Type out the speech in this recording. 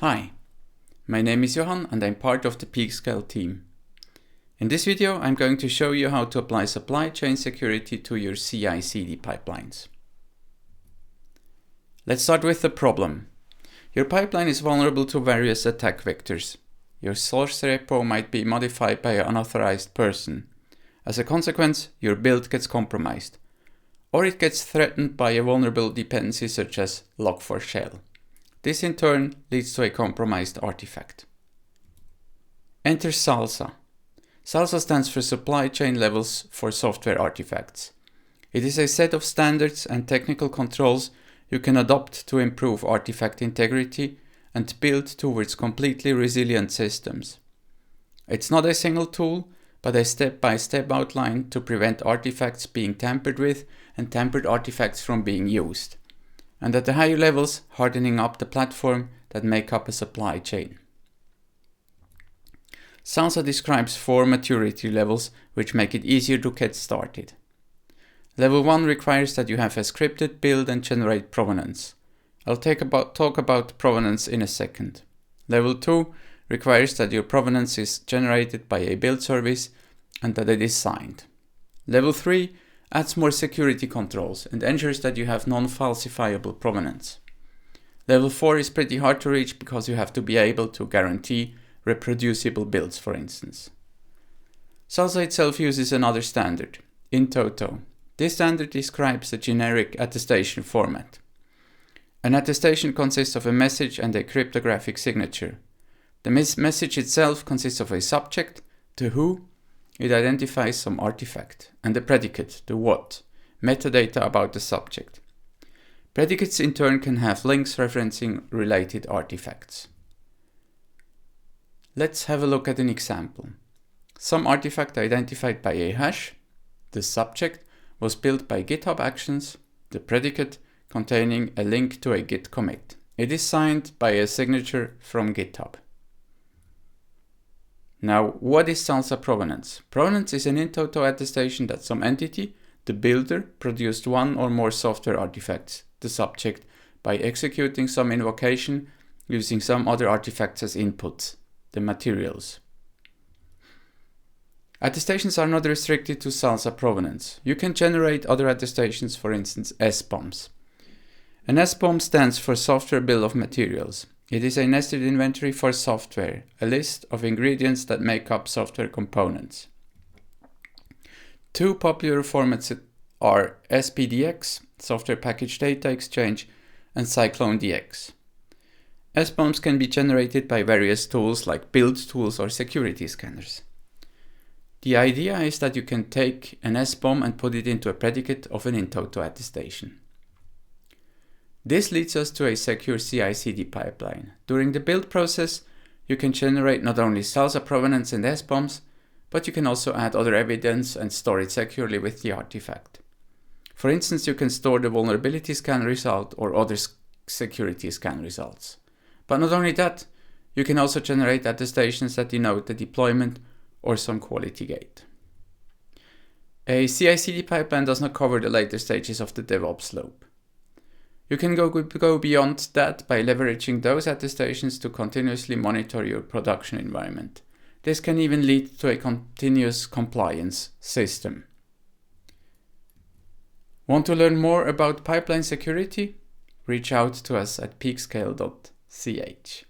Hi, my name is Johan and I'm part of the PeakScale team. In this video, I'm going to show you how to apply supply chain security to your CI/CD pipelines. Let's start with the problem. Your pipeline is vulnerable to various attack vectors. Your source repo might be modified by an unauthorized person. As a consequence, your build gets compromised, or it gets threatened by a vulnerable dependency such as log4shell. This in turn leads to a compromised artifact. Enter SLSA. SLSA stands for Supply Chain Levels for Software Artifacts. It is a set of standards and technical controls you can adopt to improve artifact integrity and build towards completely resilient systems. It's not a single tool, but a step-by-step outline to prevent artifacts being tampered with and tampered artifacts from being used, and at the higher levels, hardening up the platform that make up a supply chain. SLSA describes 4 maturity levels which make it easier to get started. Level 1 requires that you have a scripted build and generate provenance. I'll talk about provenance in a second. Level 2 requires that your provenance is generated by a build service and that it is signed. Level 3 adds more security controls and ensures that you have non-falsifiable provenance. Level 4 is pretty hard to reach because you have to be able to guarantee reproducible builds, for instance. SLSA itself uses another standard, in-toto. This standard describes a generic attestation format. An attestation consists of a message and a cryptographic signature. The message itself consists of a subject, the who, it identifies some artifact, and the predicate, the what, metadata about the subject. Predicates in turn can have links referencing related artifacts. Let's have a look at an example. Some artifact identified by a hash, the subject, was built by GitHub Actions, the predicate containing a link to a Git commit. It is signed by a signature from GitHub. Now, what is SLSA provenance? Provenance is an in-toto attestation that some entity, the builder, produced one or more software artifacts, the subject, by executing some invocation using some other artifacts as inputs, the materials. Attestations are not restricted to SLSA provenance. You can generate other attestations, for instance, SBOMs. An SBOM stands for Software Bill of Materials. It is a nested inventory for software, a list of ingredients that make up software components. 2 popular formats are SPDX, Software Package Data Exchange, and CycloneDX. SBOMs can be generated by various tools like build tools or security scanners. The idea is that you can take an SBOM and put it into a predicate of an in-toto attestation. This leads us to a secure CI/CD pipeline. During the build process, you can generate not only SLSA provenance and SBOMs, but you can also add other evidence and store it securely with the artifact. For instance, you can store the vulnerability scan result or other security scan results. But not only that, you can also generate attestations that denote the deployment or some quality gate. A CI/CD pipeline does not cover the later stages of the DevOps slope. You can go beyond that by leveraging those attestations to continuously monitor your production environment. This can even lead to a continuous compliance system. Want to learn more about pipeline security? Reach out to us at peakscale.ch.